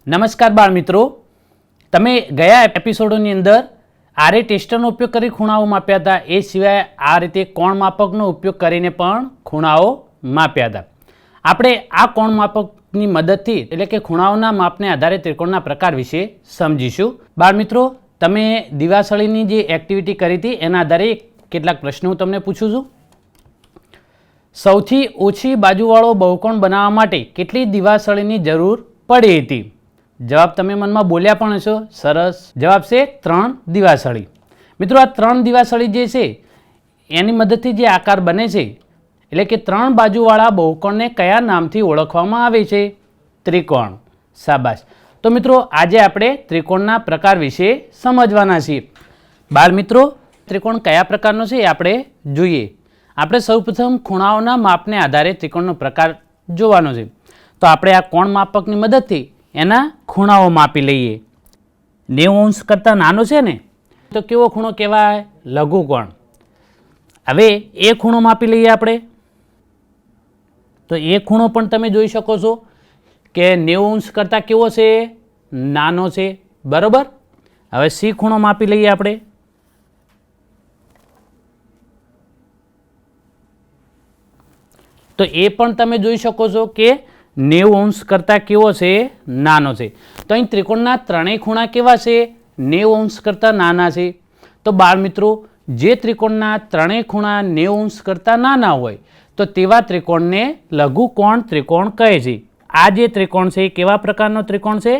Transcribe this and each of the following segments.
નમસ્કાર બાળ મિત્રો, તમે ગયા એપિસોડોની અંદર આરે ટેસ્ટરનો ઉપયોગ કરી ખૂણાઓ માપ્યા હતા. એ સિવાય આ રીતે કોણ માપકનો ઉપયોગ કરીને પણ ખૂણાઓ માપ્યા હતા. આપણે આ કોણ માપકની મદદથી એટલે કે ખૂણાઓના માપને આધારે ત્રિકોણના પ્રકાર વિશે સમજીશું. બાળ મિત્રો, તમે દિવાસળીની જે એક્ટિવિટી કરી હતી એના આધારે કેટલાક પ્રશ્નો હું તમને પૂછું છું. સૌથી ઓછી બાજુવાળો બહુકોણ બનાવવા માટે કેટલી દિવાસળીની જરૂર પડી હતી? જવાબ તમે મનમાં બોલ્યા પણ હશો. સરસ જવાબ છે 3 દિવાસળી. મિત્રો, આ 3 દિવાસળી જે છે એની મદદથી જે આકાર બને છે એટલે કે 3 બાજુવાળા બહુકોણને કયા નામથી ઓળખવામાં આવે છે? ત્રિકોણ. શાબાશ. તો મિત્રો, આજે આપણે ત્રિકોણના પ્રકાર વિશે સમજવાના છીએ. બાળ મિત્રો, ત્રિકોણ કયા પ્રકારનો છે એ આપણે જોઈએ. આપણે સૌપ્રથમ ખૂણાઓના માપને આધારે ત્રિકોણનો પ્રકાર જોવાનો છે. તો આપણે આ કોણ માપકની મદદથી એના ખૂણાઓ માપી લઈએ. 90 અંશ કરતાં નાનો છે ને તો કેવો ખૂણો કહેવાય? લઘુકોણ. હવે એ ખૂણો માપી લઈએ આપણે. તો એ ખૂણો પણ તમે જોઈ શકો છો કે 90 અંશ કરતાં કેવો છે? નાનો છે. બરાબર. હવે સી ખૂણો માપી લઈએ આપણે. તો એ પણ તમે જોઈ શકો છો કે 90 અંશ કરતાં કેવો છે? નાનો છે. તો અહીં ત્રિકોણના ત્રણેય ખૂણા કેવા છે? 90 અંશ કરતાં નાના છે. તો બાળ મિત્રો, જે ત્રિકોણના ત્રણેય ખૂણા 90 અંશ કરતાં નાના હોય તો તેવા ત્રિકોણને લઘુકોણ ત્રિકોણ કહે છે. આ જે ત્રિકોણ છે એ કેવા પ્રકારનો ત્રિકોણ છે?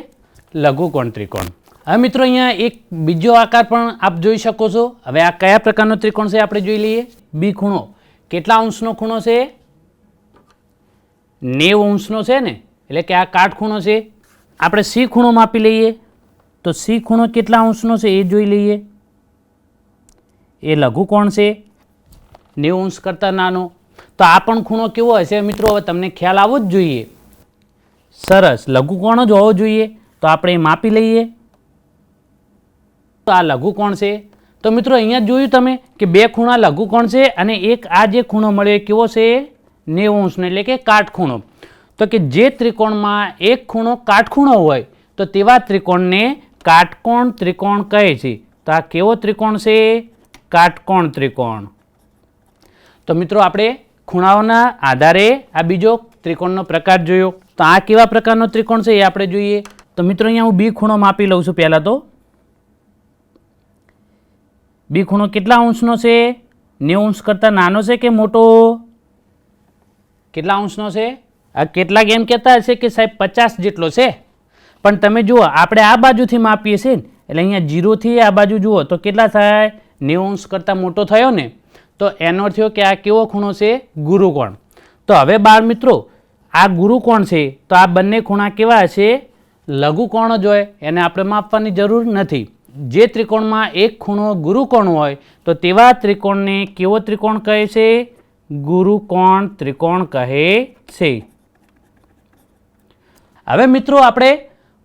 લઘુકોણ ત્રિકોણ. હવે મિત્રો, અહીંયા એક બીજો આકાર પણ આપ જોઈ શકો છો. હવે આ કયા પ્રકારનો ત્રિકોણ છે આપણે જોઈ લઈએ. બી ખૂણો કેટલા અંશનો ખૂણો છે? 90 અંશનો છે ને, એટલે કે આ કાટખૂણો છે. આપણે સી ખૂણો માપી લઈએ. તો સી ખૂણો કેટલા અંશનો છે એ જોઈ લઈએ. એ લઘુકોણ છે, 90 અંશ કરતાં નાનો. તો આ પણ ખૂણો કેવો હશે મિત્રો? હવે તમને ખ્યાલ આવવો જ જોઈએ. સરસ, લઘુકોણ જ હોવો જોઈએ. તો આપણે માપી લઈએ. તો આ લઘુકોણ છે. તો મિત્રો, અહીંયા જોયું તમે કે બે ખૂણા લઘુકોણ છે અને એક આ જે ખૂણો મળ્યો એ કેવો છે? 90 અંશનો, એટલે કે કાટખૂણો. તો કે જે ત્રિકોણમાં એક ખૂણો કાટખૂણો હોય તો તેવા ત્રિકોણને કાટકોણ ત્રિકોણ કહે છે. તો આ કેવો ત્રિકોણ છે? કાટકોણ ત્રિકોણ. તો મિત્રો, આપણે ખૂણાઓના આધારે આ બીજો ત્રિકોણનો પ્રકાર જોયો. તો આ કેવા પ્રકારનો ત્રિકોણ છે એ આપણે જોઈએ. તો મિત્રો, અહીંયા હું બી ખૂણો માપી લઉં છું. પહેલાં તો બી ખૂણો કેટલા અંશનો છે? 90 અંશ કરતાં નાનો છે કે મોટો? કેટલા અંશનો છે? આ કેટલાક એમ કહેતા હશે કે સાહેબ 50 જેટલો છે. પણ તમે જુઓ, આપણે આ બાજુથી માપીએ છીએ એટલે અહીંયા 0 થી આ બાજુ જુઓ તો કેટલા થાય? 90 અંશ કરતાં મોટો થયો ને. તો એનો થયો કે આ કેવો ખૂણો છે? ગુરુકોણ. તો હવે બાળ મિત્રો, આ ગુરુકોણ છે તો આ બંને ખૂણા કેવા હશે? લઘુકોણ જ હોય. એને આપણે માપવાની જરૂર નથી. જે ત્રિકોણમાં એક ખૂણો ગુરુકોણ હોય તો તેવા ત્રિકોણને કેવો ત્રિકોણ કહે છે? ગુરુકોણ ત્રિકોણ કહે છે. હવે મિત્રો, આપણે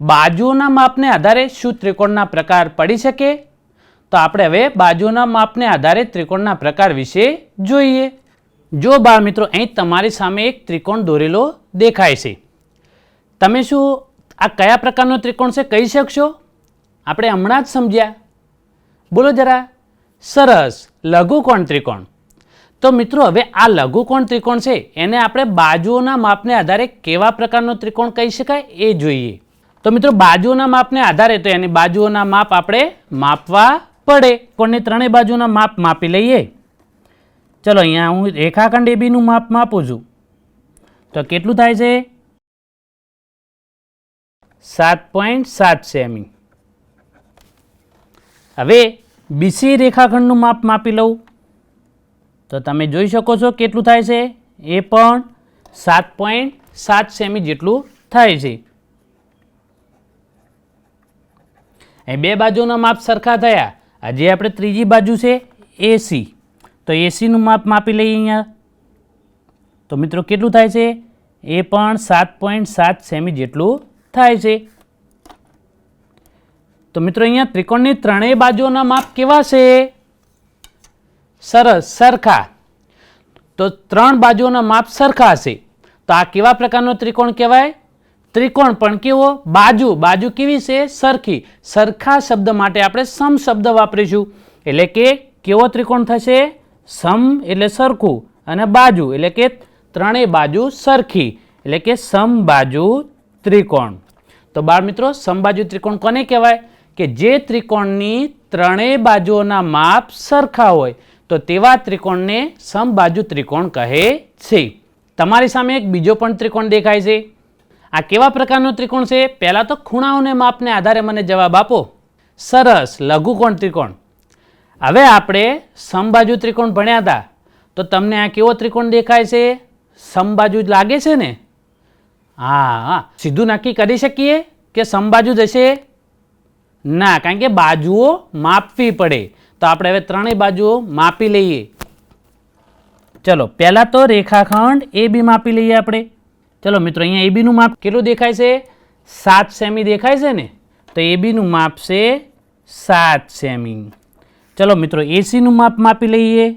બાજુઓના માપને આધારે શું ત્રિકોણના પ્રકાર પડી શકે? તો આપણે હવે બાજુઓના માપને આધારે ત્રિકોણના પ્રકાર વિશે જોઈએ. જો બાળ મિત્રો, અહીં તમારી સામે એક ત્રિકોણ દોરેલો દેખાય છે. તમે શું આ કયા પ્રકારનો ત્રિકોણ છે કહી શકશો? આપણે હમણાં જ સમજ્યા. બોલો જરા. સરસ, લઘુકોણ ત્રિકોણ. તો મિત્રો, હવે આ લઘુકોણ ત્રિકોણ છે એને આપણે બાજુઓના માપને આધારે કેવા પ્રકારનો ત્રિકોણ કહી શકાય એ જોઈએ. તો મિત્રો, બાજુઓના માપને આધારે તો એની બાજુઓના માપ આપણે માપવા પડે. કોણની ત્રણેય બાજુના માપ માપી લઈએ. ચલો, અહીંયા હું રેખાખંડ એબીનું માપ માપું છું. તો કેટલું થાય છે? 7.7 સેમી. હવે બીસી રેખાખંડનું માપ માપી લઉં તો તમે જોઈ શકો છો કેટલું થાય છે? એ પણ 7.7 સેમી જેટલું થાય છે. એ બે બાજુના માપ સરખા થયા. આજે આપણે ત્રીજી બાજુ છે એસી. તો એસીનું માપ માપી લઈએ અહીંયા. તો મિત્રો કેટલું થાય છે? એ પણ 7.7 સેમી જેટલું થાય છે. તો મિત્રો, અહીંયા ત્રિકોણની ત્રણેય બાજુઓના માપ કેવા છે? સરસ, સરખા. તો 3 બાજુઓના માપ સરખા હશે તો આ કેવા પ્રકારનો ત્રિકોણ કહેવાય? ત્રિકોણ પણ કેવો? બાજુ. બાજુ કેવી છે? સરખી. સરખા શબ્દ માટે આપણે સમ શબ્દ વાપરીશું. એટલે કે કેવો ત્રિકોણ થશે? સમ એટલે સરખું અને બાજુ એટલે કે ત્રણેય બાજુ સરખી એટલે કે સમબાજુ ત્રિકોણ. તો બાળ મિત્રો, સમબાજુ ત્રિકોણ કોને કહેવાય? કે જે ત્રિકોણની ત્રણેય બાજુઓના માપ સરખા હોય તો તેવા ત્રિકોણને સમબાજુ ત્રિકોણ કહે છે. તમારી સામે એક બીજો પણ ત્રિકોણ દેખાય છે. આ કેવા પ્રકારનો ત્રિકોણ છે? પહેલા તો ખૂણાઓને માપને આધારે મને જવાબ આપો. સરસ, લઘુકોણ ત્રિકોણ. હવે આપણે સમબાજુ ત્રિકોણ ભણ્યા હતા તો તમને આ કેવો ત્રિકોણ દેખાય છે? સમબાજુ જ લાગે છે ને? હા, સીધું નક્કી કરી શકીએ કે સમબાજુ જ હશે? ના, કારણ કે બાજુઓ માપવી પડે. તો આપણે હવે ત્રણેય બાજુઓ માપી લઈએ. ચલો, પહેલા તો રેખાખંડ AB માપી લઈએ આપણે. ચલો મિત્રો, અહીંયા AB નું માપ કેટલું દેખાય છે? 7 સેમી દેખાય છે ને? તો AB નું માપ છે 7 સેમી. ચલો મિત્રો, AC નું માપ માપી લઈએ.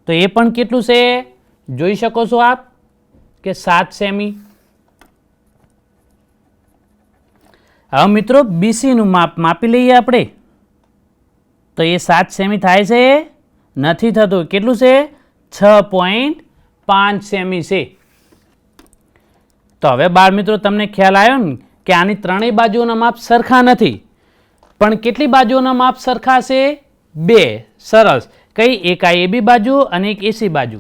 તો એ પણ કેટલું છે? જોઈ શકો છો આપ કે 7 સેમી. હવે મિત્રો, BC નું માપ માપી લઈએ આપણે. તો એ 7 સેમી થાય છે? નથી થતું. કેટલું છે? 6.5 સેમી છે. તો હવે બાળ મિત્રો, તમને ખ્યાલ આવ્યો ને કે આની ત્રણેય બાજુઓના માપ સરખા નથી, પણ કેટલી બાજુઓના માપ સરખા છે? 2. સરસ. કઈ? એક આ AB બાજુ અને એક AC બાજુ.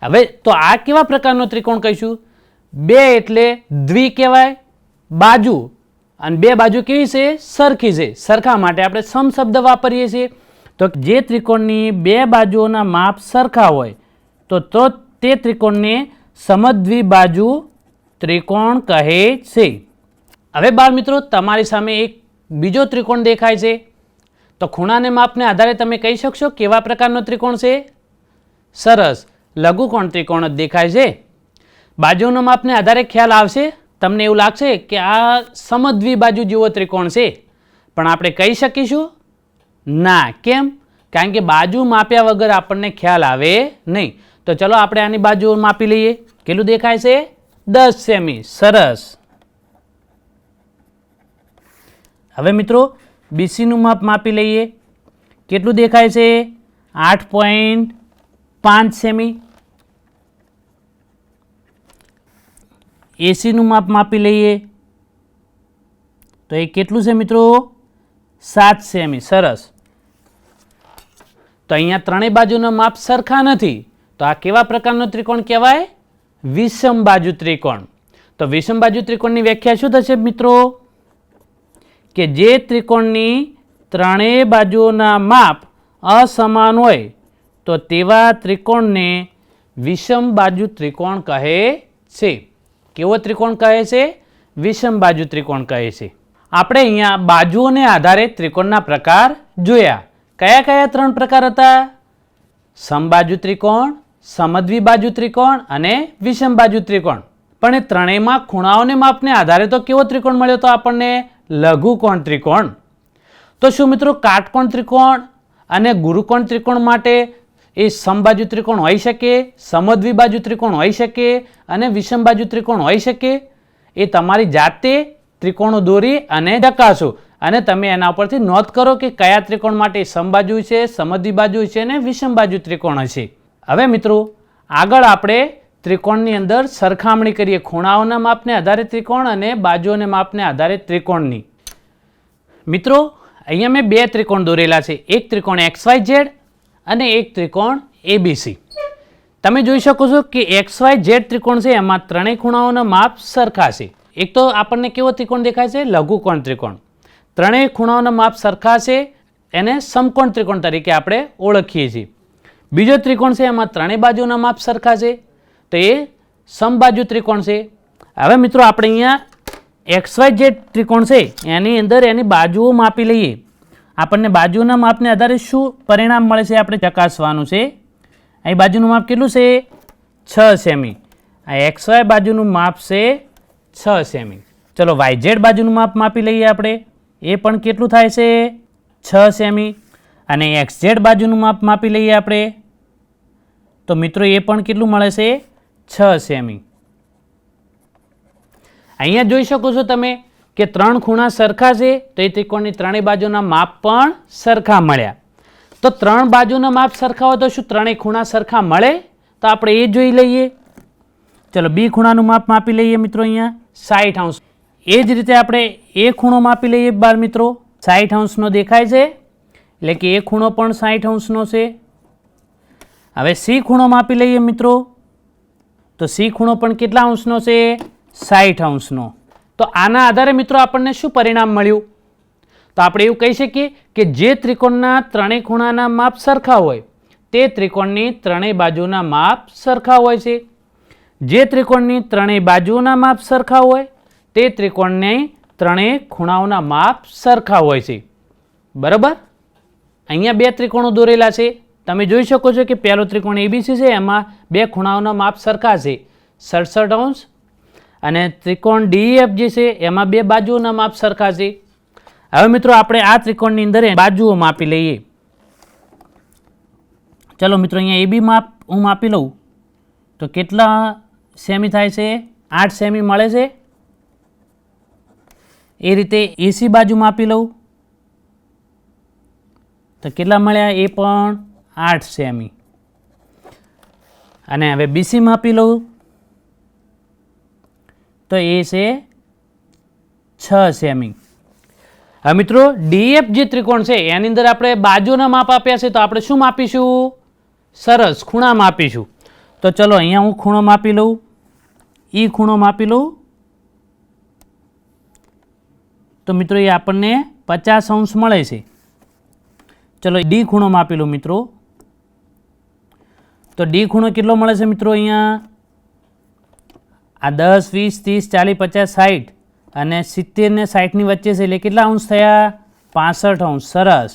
હવે તો આ કેવા પ્રકારનો ત્રિકોણ કહીશું? 2 એટલે દ્વિ કહેવાય. બાજુ અને 2 બાજુ કેવી છે? સરખી છે. સરખા માટે આપણે સમ શબ્દ વાપરીએ છીએ. તો જે ત્રિકોણની 2 બાજુઓના માપ સરખા હોય તો તે ત્રિકોણને સમદ્વિબાજુ ત્રિકોણ કહે છે. હવે બાળ મિત્રો, તમારી સામે એક બીજો ત્રિકોણ દેખાય છે. તો ખૂણાને માપને આધારે તમે કહી શકશો કેવા પ્રકારનો ત્રિકોણ છે? સરસ, લઘુકોણ ત્રિકોણ જ દેખાય છે. બાજુઓના માપને આધારે ખ્યાલ આવશે. તમને એવું લાગશે કે આ સમદ્વિબાજુ જેવો ત્રિકોણ છે, પણ આપણે કહી શકીશું? ના. કેમ? કારણ કે બાજુ માપ્યા વગર આપણને ખ્યાલ આવે નહીં. તો ચલો આપણે આની બાજુ માપી લઈએ. કેટલું દેખાય છે? 10 સેમી. સરસ. હવે મિત્રો, BC નું માપ માપી લઈએ. કેટલું દેખાય છે? 8.5 સેમી. AC નું માપ માપી લઈએ. તો એ કેટલું છે મિત્રો? 7 સેમી. સરસ. તો અહીંયા ત્રણેય બાજુના માપ સરખા નથી. તો આ કેવા પ્રકારનો ત્રિકોણ કહેવાય? વિષમબાજુ ત્રિકોણ. તો વિષમબાજુ ત્રિકોણની વ્યાખ્યા શું થશે મિત્રો? કે જે ત્રિકોણની ત્રણેય બાજુઓના માપ અસમાન હોય તો તેવા ત્રિકોણને વિષમબાજુ ત્રિકોણ કહે છે. કેવો ત્રિકોણ કહે છે? વિષમબાજુ ત્રિકોણ કહે છે. આપણે અહીંયા બાજુઓને આધારે ત્રિકોણના પ્રકાર જોયા. કયા કયા 3 પ્રકાર હતા? સમબાજુ ત્રિકોણ, સમદ્વિબાજુ ત્રિકોણ અને વિષમબાજુ ત્રિકોણ. પણ એ ત્રણેયમાં ખૂણાઓને માપને આધારે તો કેવો ત્રિકોણ મળ્યો તો આપણને? લઘુકોણ ત્રિકોણ. તો શું મિત્રો કાટકોણ ત્રિકોણ અને ગુરુકોણ ત્રિકોણ માટે એ સમબાજુ ત્રિકોણ હોઈ શકે, સમદ્વિબાજુ ત્રિકોણ હોઈ શકે અને વિષમબાજુ ત્રિકોણ હોઈ શકે? એ તમારી જાતે ત્રિકોણો દોરી અને ચકાસો અને તમે એના પરથી નોંધ કરો કે કયા ત્રિકોણ માટે સમબાજુ છે, સમદ્વિબાજુ છે અને વિષમબાજુ ત્રિકોણ હશે. હવે મિત્રો, આગળ આપણે ત્રિકોણની અંદર સરખામણી કરીએ. ખૂણાઓના માપને આધારે ત્રિકોણ અને બાજુઓના માપને આધારે ત્રિકોણની. મિત્રો, અહીંયા મેં 2 ત્રિકોણ દોરેલા છે. એક ત્રિકોણ XYZ અને એક ત્રિકોણ ABC. તમે જોઈ શકો છો કે XYZ ત્રિકોણ છે એમાં ત્રણેય ખૂણાઓના માપ સરખા છે. એક તો આપણને કેવો ત્રિકોણ દેખાય છે? લઘુકોણ ત્રિકોણ. ત્રણેય ખૂણાઓના માપ સરખા છે, એને સમકોણ ત્રિકોણ તરીકે આપણે ઓળખીએ છીએ. બીજો ત્રિકોણ છે એમાં ત્રણેય બાજુના માપ સરખા છે, તો એ સમબાજુ ત્રિકોણ છે. હવે મિત્રો, આપણે અહીંયા XYZ ત્રિકોણ છે એની અંદર એની બાજુઓ માપી લઈએ. આપણને બાજુના માપને આધારે શું પરિણામ મળે છે આપણે ચકાસવાનું છે. અહીં બાજુનું માપ કેટલું છે? 6 સેમી. આ XY બાજુનું માપ છે 6 સેમી. ચલો YZ બાજુનું માપ માપી લઈએ આપણે. એ પણ કેટલું થાય છે? 6 સેમી. અને XZ બાજુનું માપ માપી લઈએ આપણે. તો મિત્રો એ પણ કેટલું મળે છે? 6 સેમી. અહીંયા જોઈ શકો છો તમે કે 3 ખૂણા સરખા છે, તો એ ત્રિકોણની ત્રણેય બાજુના માપ પણ સરખા મળ્યા. તો 3 બાજુના માપ સરખા હોય તો શું ત્રણેય ખૂણા સરખા મળે? તો આપણે એ જોઈ લઈએ. ચલો બી ખૂણાનું માપ માપી લઈએ મિત્રો, અહીંયા 60 અંશ. એ જ રીતે આપણે એ ખૂણો માપી લઈએ બાળ મિત્રો, 60 અંશનો દેખાય છે, એટલે કે એ ખૂણો પણ 60 અંશનો છે. હવે સી ખૂણો માપી લઈએ મિત્રો, તો સી ખૂણો પણ કેટલા અંશનો છે? 60 અંશનો. તો આના આધારે મિત્રો આપણને શું પરિણામ મળ્યું? તો આપણે એવું કહી શકીએ કે જે ત્રિકોણના ત્રણેય ખૂણાના માપ સરખા હોય તે ત્રિકોણની ત્રણેય બાજુના માપ સરખા હોય છે. જે ત્રિકોણની ત્રણેય બાજુના માપ સરખા હોય તે ત્રિકોણની ત્રણેય ખૂણાઓના માપ સરખા હોય છે. બરાબર? અહીંયા 2 ત્રિકોણો દોરેલા છે. તમે જોઈ શકો છો કે પહેલો ત્રિકોણ એબીસી છે, એમાં 2 ખૂણાઓના માપ સરખા છે, 67 અંશ. અને ત્રિકોણ ડીઈએફ જે છે એમાં 2 બાજુઓના માપ સરખા છે. હવે મિત્રો આપણે આ ત્રિકોણની અંદર બાજુઓ માપી લઈએ. ચલો મિત્રો, અહીંયા એબી માપ હું માપી લઉં તો કેટલા સેમી થાય છે? 8 સેમી મળે છે. એ રીતે એસી બાજુ માપી લઉં તો કેટલા મળ્યા? એ પણ 8 સેમી. અને હવે બીસી માપી લઉં તો એ છે 6 સેમી. હવે મિત્રો ડીએફ જે ત્રિકોણ છે એની અંદર આપણે બાજુના માપ આપ્યા છે, તો આપણે શું માપીશું? સરસ, ખૂણા માપીશું. તો ચલો અહીંયા હું ખૂણો માપી લઉં, ઈ ખૂણો માપી લઉં. તો મિત્રો એ આપણને 50 અંશ મળે છે. ચલો ડી ખૂણો માપી લઉં મિત્રો, તો ડી ખૂણો કેટલો મળે છે મિત્રો? અહીંયા આ 10, 20, 30, 40, 50, 60 અને 70 ને 60 ની વચ્ચે છે, એટલે કેટલા અંશ થયા? 65 અંશ. સરસ.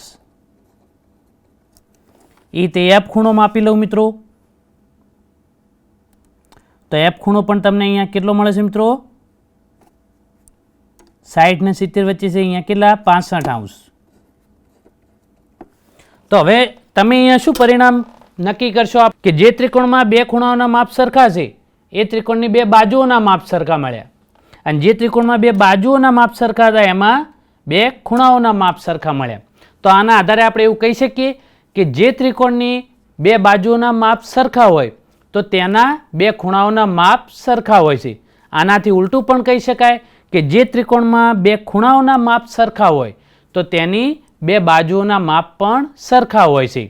એ તે એફ ખૂણો માપી લઉં મિત્રો, તો એફ ખૂણો પણ તમને અહીંયા કેટલો મળે છે મિત્રો? 60 ને 70 વચ્ચે છે, અહીંયા કેટલા? 65 અંશ. તો હવે તમે અહીંયા શું પરિણામ નક્કી કરશો કે જે ત્રિકોણમાં 2 ખૂણાઓના માપ સરખા છે એ ત્રિકોણની 2 બાજુઓના માપ સરખા મળ્યા, અને જે ત્રિકોણમાં 2 બાજુઓના માપ સરખા હતા એમાં 2 ખૂણાઓના માપ સરખા મળ્યા. તો આના આધારે આપણે એવું કહી શકીએ કે જે ત્રિકોણની 2 બાજુઓના માપ સરખા હોય તો તેના 2 ખૂણાઓના માપ સરખા હોય છે. આનાથી ઉલટું પણ કહી શકાય કે જે ત્રિકોણમાં 2 ખૂણાઓના માપ સરખા હોય તો તેની 2 બાજુઓના માપ પણ સરખા હોય છે.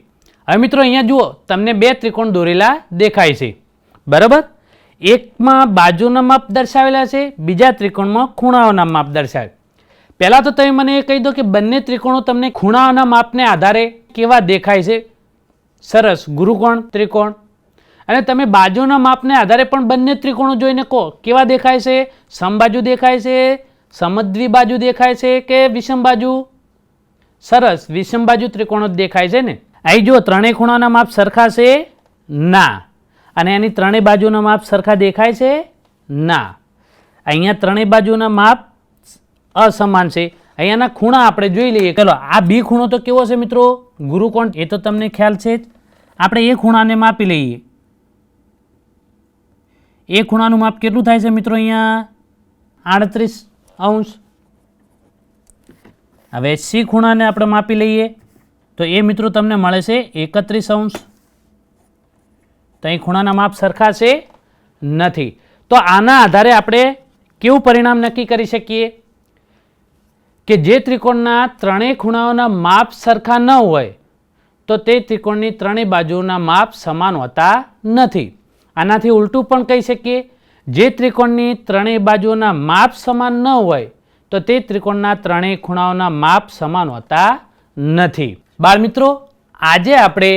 હવે મિત્રો અહીંયા જુઓ, તમને 2 ત્રિકોણ દોરેલા દેખાય છે. બરાબર? એકમાં બાજુના માપ દર્શાવેલા છે, બીજા ત્રિકોણમાં ખૂણાઓના માપ દર્શાવે. પહેલાં તો તમે મને એ કહી દો કે બંને ત્રિકોણો તમને ખૂણાઓના માપને આધારે કેવા દેખાય છે? સરસ, ગુરુકોણ ત્રિકોણ. અને તમે બાજુના માપને આધારે પણ બંને ત્રિકોણો જોઈને કહો કેવા દેખાય છે? સમબાજુ દેખાય છે, સમદ્વિબાજુ દેખાય છે કે વિષમબાજુ? સરસ, વિષમબાજુ ત્રિકોણો જ દેખાય છે ને. અહીં જો ત્રણેય ખૂણાના માપ સરખા છે? ના. અને એની ત્રણેય બાજુના માપ સરખા દેખાય છે? ના. અહીંયા ત્રણેય બાજુના માપ અસમાન છે. અહીંયાના ખૂણા આપણે જોઈ લઈએ. ચલો આ બી ખૂણો તો કેવો છે મિત્રો? ગુરુકોણ. એ તો તમને ખ્યાલ છે જ. આપણે એ ખૂણાને માપી લઈએ. એ ખૂણાનું માપ કેટલું થાય છે મિત્રો? અહીંયા 38 અંશ. હવે સી ખૂણાને આપણે માપી લઈએ તો એ મિત્રો તમને મળે છે 31 અંશ. તો અહીં ખૂણાના માપ સરખા છે નથી. તો આના આધારે આપણે કેવું પરિણામ નક્કી કરી શકીએ કે જે ત્રિકોણના ત્રણેય ખૂણાઓના માપ સરખા ન હોય તો તે ત્રિકોણની ત્રણેય બાજુના માપ સમાન હોતા નથી. આનાથી ઉલટું પણ કહી શકીએ, જે ત્રિકોણની ત્રણેય બાજુના માપ સમાન ન હોય તો તે ત્રિકોણના ત્રણેય ખૂણાઓના માપ સમાન હોતા નથી. બાળમિત્રો, આજે આપણે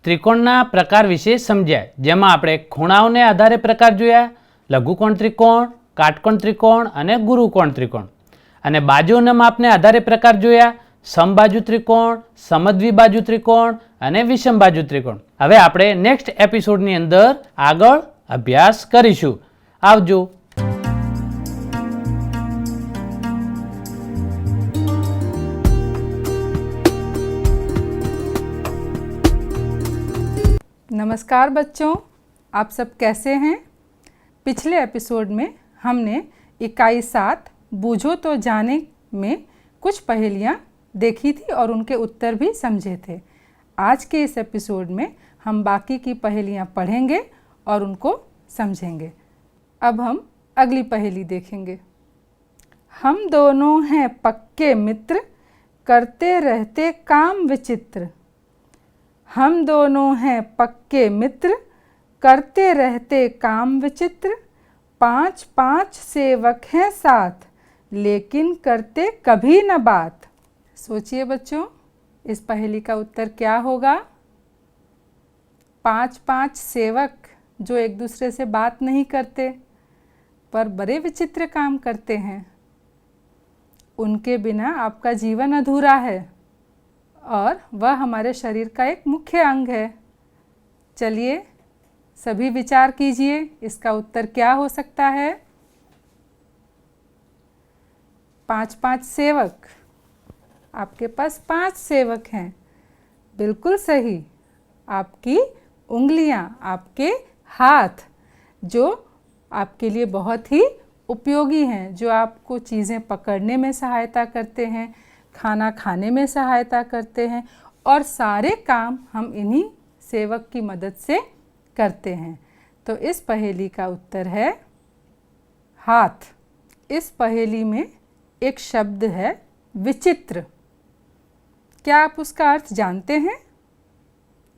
ત્રિકોણના પ્રકાર વિશે સમજ્યા, જેમાં આપણે ખૂણાઓને આધારે પ્રકાર જોયા, લઘુકોણ ત્રિકોણ, કાટકોણ ત્રિકોણ અને ગુરુકોણ ત્રિકોણ. અને બાજુઓના માપને આધારે પ્રકાર જોયા, સમબાજુ ત્રિકોણ, સમદ્વિબાજુ ત્રિકોણ અને વિષમબાજુ ત્રિકોણ. હવે આપણે નેક્સ્ટ એપિસોડની અંદર આગળ અભ્યાસ કરીશું. આવજો. नमस्कार बच्चों, आप सब कैसे हैं? पिछले एपिसोड में हमने इकाई 7 बूझो तो जाने में कुछ पहेलियाँ देखी थी और उनके उत्तर भी समझे थे। आज के इस एपिसोड में हम बाकी की पहेलियाँ पढ़ेंगे और उनको समझेंगे। अब हम अगली पहेली देखेंगे। हम दोनों हैं पक्के मित्र, करते रहते काम विचित्र। हम दोनों हैं पक्के मित्र, करते रहते काम विचित्र। 5-5 सेवक हैं साथ, लेकिन करते कभी न बात। सोचिए बच्चों, इस पहेली का उत्तर क्या होगा? 5-5 सेवक जो एक दूसरे से बात नहीं करते पर बड़े विचित्र काम करते हैं। उनके बिना आपका जीवन अधूरा है और वह हमारे शरीर का एक मुख्य अंग है। चलिए सभी विचार कीजिए, इसका उत्तर क्या हो सकता है? 5-5 सेवक। आपके पास 5 सेवक हैं। बिल्कुल सही। आपकी उंगलियां, आपके हाथ जो आपके लिए बहुत ही उपयोगी हैं, जो आपको चीज़ें पकड़ने में सहायता करते हैं, खाना खाने में सहायता करते हैं और सारे काम हम इन्हीं सेवक की मदद से करते हैं। तो इस पहेली का उत्तर है हाथ। इस पहेली में एक शब्द है विचित्र। क्या आप उसका अर्थ जानते हैं?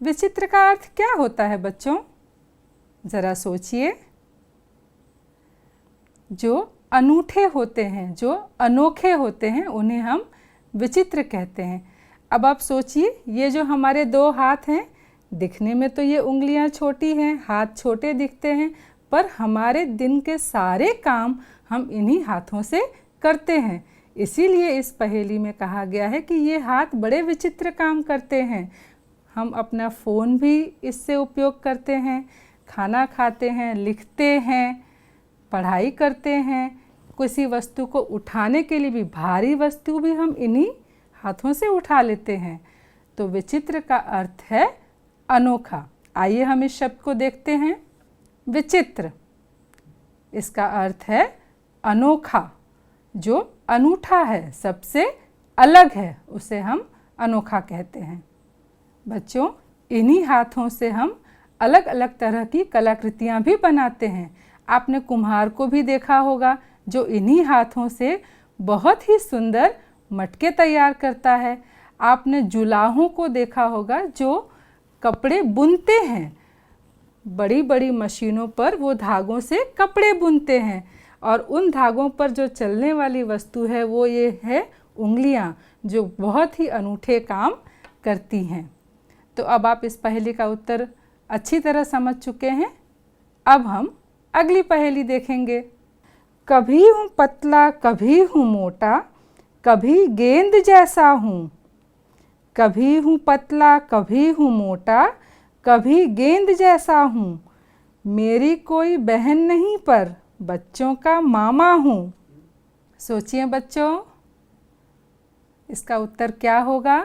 विचित्र का अर्थ क्या होता है बच्चों? ज़रा सोचिए। जो अनूठे होते हैं, जो अनोखे होते हैं, उन्हें हम विचित्र कहते हैं। अब आप सोचिए, ये जो हमारे 2 हाथ हैं, दिखने में तो ये उंगलियां छोटी हैं, हाथ छोटे दिखते हैं, पर हमारे दिन के सारे काम हम इन्हीं हाथों से करते हैं। इसीलिए इस पहेली में कहा गया है कि ये हाथ बड़े विचित्र काम करते हैं। हम अपना फ़ोन भी इससे उपयोग करते हैं, खाना खाते हैं, लिखते हैं, पढ़ाई करते हैं। किसी वस्तु को उठाने के लिए भी, भारी वस्तु भी हम इन्हीं हाथों से उठा लेते हैं। तो विचित्र का अर्थ है अनोखा। आइए हम इस शब्द को देखते हैं। विचित्र, इसका अर्थ है अनोखा। जो अनूठा है, सबसे अलग है, उसे हम अनोखा कहते हैं। बच्चों, इन्हीं हाथों से हम अलग अलग तरह की कलाकृतियाँ भी बनाते हैं। आपने कुम्हार को भी देखा होगा, जो इन्हीं हाथों से बहुत ही सुंदर मटके तैयार करता है। आपने जुलाहों को देखा होगा, जो कपड़े बुनते हैं। बड़ी बड़ी मशीनों पर वो धागों से कपड़े बुनते हैं और उन धागों पर जो चलने वाली वस्तु है वो ये है उंगलियां, जो बहुत ही अनूठे काम करती हैं। तो अब आप इस पहेली का उत्तर अच्छी तरह समझ चुके हैं। अब हम अगली पहेली देखेंगे। कभी हूँ पतला, कभी हूँ मोटा, कभी गेंद जैसा हूँ। कभी हूँ पतला, कभी हूँ मोटा, कभी गेंद जैसा हूँ। मेरी कोई बहन नहीं पर बच्चों का मामा हूँ। सोचिए बच्चों, इसका उत्तर क्या होगा?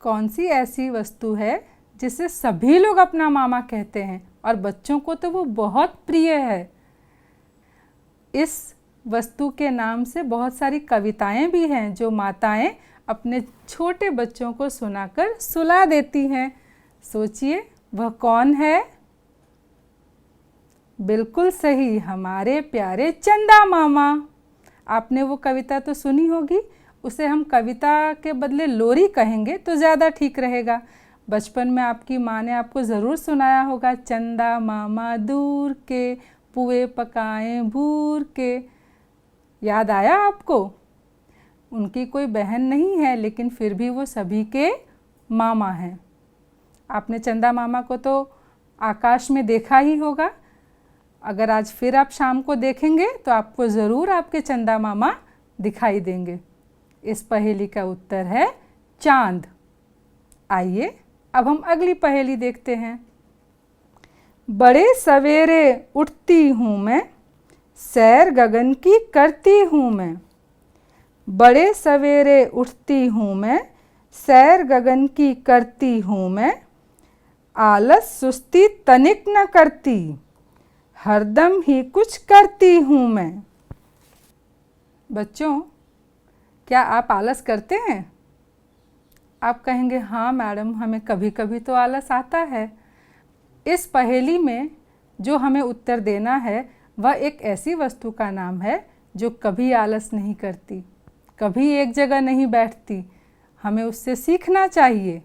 कौन सी ऐसी वस्तु है जिसे सभी लोग अपना मामा कहते हैं और बच्चों को तो वो बहुत प्रिय है? इस वस्तु के नाम से बहुत सारी कविताएं भी हैं जो माताएं अपने छोटे बच्चों को सुनाकर सुला देती हैं। सोचिए वह कौन है? बिल्कुल सही, हमारे प्यारे चंदा मामा। आपने वो कविता तो सुनी होगी, उसे हम कविता के बदले लोरी कहेंगे तो ज़्यादा ठीक रहेगा। बचपन में आपकी माँ ने आपको ज़रूर सुनाया होगा, चंदा मामा दूर के, पुए पकाएं भूर के। याद आया आपको? उनकी कोई बहन नहीं है, लेकिन फिर भी वो सभी के मामा हैं। आपने चंदा मामा को तो आकाश में देखा ही होगा। अगर आज फिर आप शाम को देखेंगे तो आपको ज़रूर आपके चंदा मामा दिखाई देंगे। इस पहेली का उत्तर है चांद। आइए अब हम अगली पहेली देखते हैं। बड़े सवेरे उठती हूँ मैं, सैर गगन की करती हूँ मैं। बड़े सवेरे उठती हूँ मैं, सैर गगन की करती हूँ मैं। आलस सुस्ती तनिक न करती, हरदम ही कुछ करती हूँ मैं। बच्चों, क्या आप आलस करते हैं? आप कहेंगे हाँ मैडम, हमें कभी कभी तो आलस आता है। इस पहेली में जो हमें उत्तर देना है वह एक ऐसी वस्तु का नाम है जो कभी आलस नहीं करती, कभी एक जगह नहीं बैठती। हमें उससे सीखना चाहिए।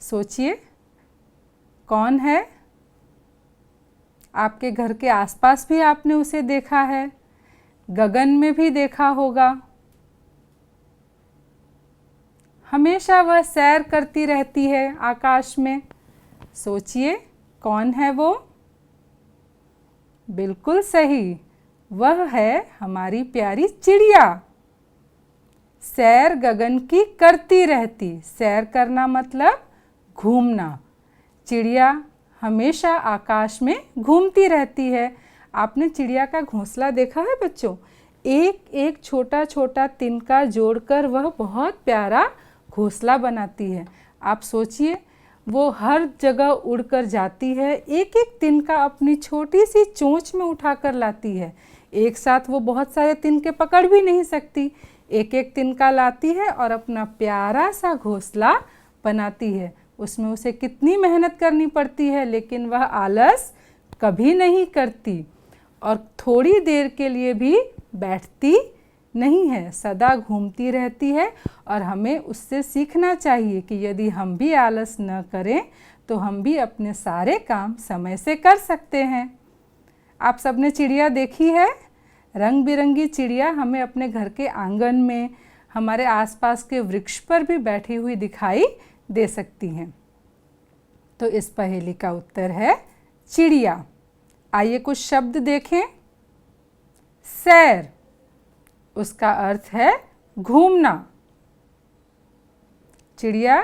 सोचिए, कौन है? आपके घर के आसपास भी आपने उसे देखा है, गगन में भी देखा होगा। हमेशा वह सैर करती रहती है आकाश में। सोचिए, कौन है वो? बिल्कुल सही, वह है हमारी प्यारी चिड़िया। सैर गगन की करती रहती। सैर करना मतलब घूमना। चिड़िया हमेशा आकाश में घूमती रहती है। आपने चिड़िया का घोंसला देखा है बच्चों? एक एक छोटा छोटा तिनका जोड़कर वह बहुत प्यारा घोंसला बनाती है। आप सोचिए, वो हर जगह उड़कर जाती है, एक एक तिनका अपनी छोटी सी चोंच में उठाकर लाती है। एक साथ वो बहुत सारे तिनके पकड़ भी नहीं सकती, एक एक तिनका लाती है और अपना प्यारा सा घोंसला बनाती है। उसमें उसे कितनी मेहनत करनी पड़ती है, लेकिन वह आलस कभी नहीं करती और थोड़ी देर के लिए भी बैठती नहीं है, सदा घूमती रहती है। और हमें उससे सीखना चाहिए कि यदि हम भी आलस न करें तो हम भी अपने सारे काम समय से कर सकते हैं। आप सबने चिड़िया देखी है? रंग बिरंगी चिड़िया हमें अपने घर के आंगन में, हमारे आसपास के वृक्ष पर भी बैठी हुई दिखाई दे सकती हैं। तो इस पहेली का उत्तर है चिड़िया। आइए कुछ शब्द देखें। सैर, उसका अर्थ है घूमना। चिड़िया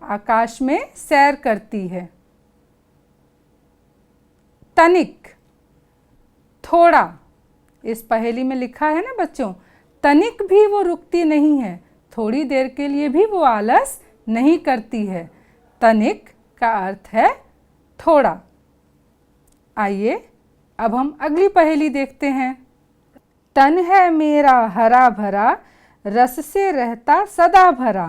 आकाश में सैर करती है। तनिक, थोड़ा। इस पहेली में लिखा है ना बच्चों, तनिक भी वो रुकती नहीं है, थोड़ी देर के लिए भी वो आलस नहीं करती है। तनिक का अर्थ है थोड़ा। आइए अब हम अगली पहेली देखते हैं। तन है मेरा हरा भरा, रस से रहता सदा भरा।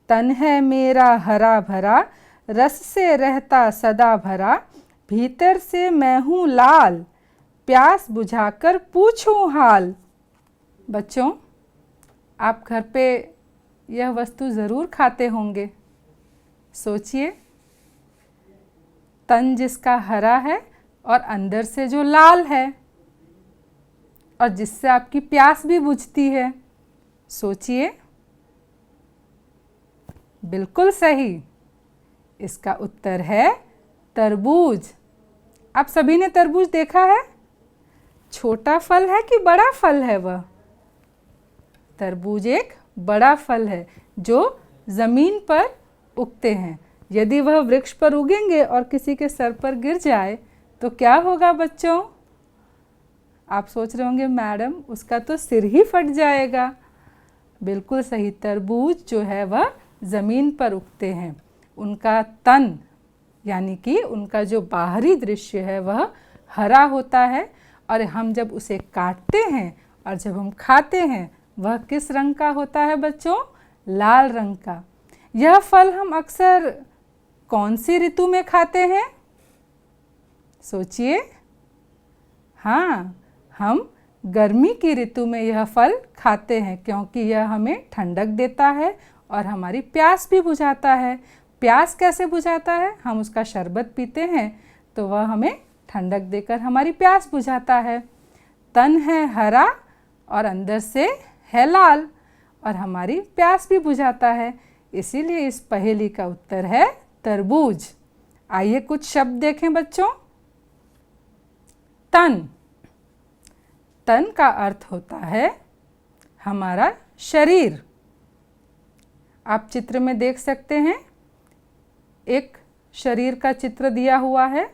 तन है मेरा हरा भरा, रस से रहता सदा भरा। भीतर से मैं हूँ लाल, प्यास बुझाकर पूछूं हाल। बच्चों, आप घर पे यह वस्तु ज़रूर खाते होंगे। सोचिए, तन जिसका हरा है और अंदर से जो लाल है और जिससे आपकी प्यास भी बुझती है। सोचिए, बिल्कुल सही, इसका उत्तर है तरबूज। आप सभी ने तरबूज देखा है? छोटा फल है कि बड़ा फल है वह? तरबूज एक बड़ा फल है जो ज़मीन पर उगते हैं। यदि वह वृक्ष पर उगेंगे और किसी के सर पर गिर जाए तो क्या होगा बच्चों? आप सोच रहे होंगे मैडम उसका तो सिर ही फट जाएगा। बिल्कुल सही, तरबूज जो है वह ज़मीन पर उगते हैं। उनका तन यानी कि उनका जो बाहरी दृश्य है वह हरा होता है और हम जब उसे काटते हैं और जब हम खाते हैं वह किस रंग का होता है बच्चों? लाल रंग का। यह फल हम अक्सर कौन सी ऋतु में खाते हैं? सोचिए। हाँ, हम गर्मी की ऋतु में यह फल खाते हैं क्योंकि यह हमें ठंडक देता है और हमारी प्यास भी बुझाता है। प्यास कैसे बुझाता है? हम उसका शरबत पीते हैं तो वह हमें ठंडक देकर हमारी प्यास बुझाता है। तन है हरा और अंदर से है लाल और हमारी प्यास भी बुझाता है, इसीलिए इस पहेली का उत्तर है तरबूज। आइए कुछ शब्द देखें बच्चों। तन, तन का अर्थ होता है हमारा शरीर। आप चित्र में देख सकते हैं, एक शरीर का चित्र दिया हुआ है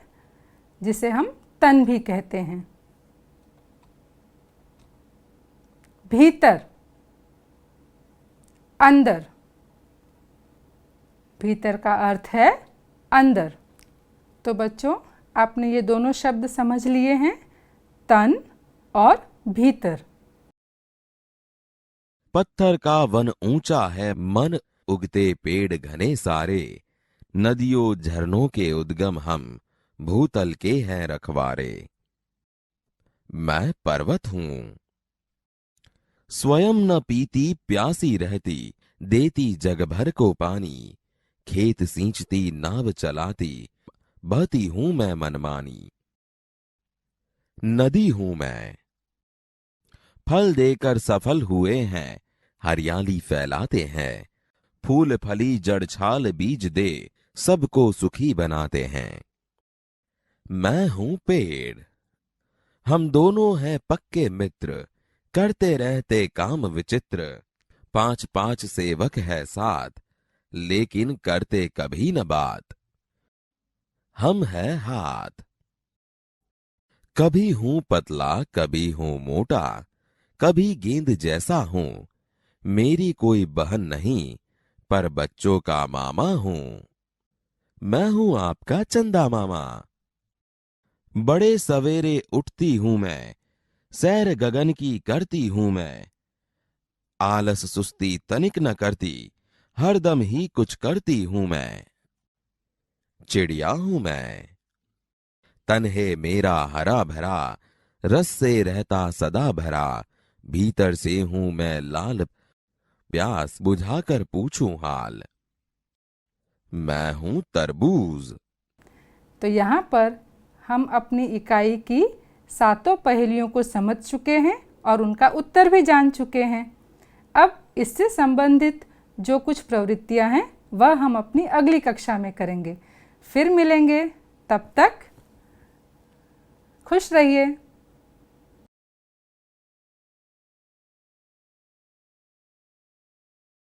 जिसे हम तन भी कहते हैं। भीतर, अंदर। भीतर का अर्थ है अंदर। तो बच्चों, आपने ये दोनों शब्द समझ लिए हैं, तन और भीतर। पत्थर का वन ऊंचा है मन, उगते पेड़ घने सारे, नदियों झरनों के उद्गम हम, भूतल के हैं रखवारे। मैं पर्वत हूं, स्वयं न पीती प्यासी रहती, देती जग भर को पानी, खेत सींचती नाव चलाती, बहती हूं मैं मनमानी। नदी हूं मैं, फल देकर सफल हुए हैं, हरियाली फैलाते हैं, फूल फली जड़ छाल बीज दे, सबको सुखी बनाते हैं। मैं हूं पेड़, हम दोनों हैं पक्के मित्र, करते रहते काम विचित्र, 5-5 सेवक है साथ, लेकिन करते कभी न बात। हम है हाथ, कभी हूं पतला कभी हूं मोटा, कभी गेंद जैसा हूं, मेरी कोई बहन नहीं, पर बच्चों का मामा हूं। मैं हूं आपका चंदा मामा, बड़े सवेरे उठती हूं मैं, सैर गगन की करती हूं मैं, आलस सुस्ती तनिक न करती, हरदम ही कुछ करती हूं मैं। चिड़िया हूं मैं, तन है मेरा हरा भरा, रस से रहता सदा भरा, भीतर से हूं मैं लाल, प्यास बुझाकर पूछूं हाल। मैं हूं तरबूज। तो यहाँ पर हम अपनी इकाई की 7 पहेलियों को समझ चुके हैं और उनका उत्तर भी जान चुके हैं। अब इससे संबंधित जो कुछ प्रवृत्तियां हैं वह हम अपनी अगली कक्षा में करेंगे। फिर मिलेंगे, तब तक खुश रहिए।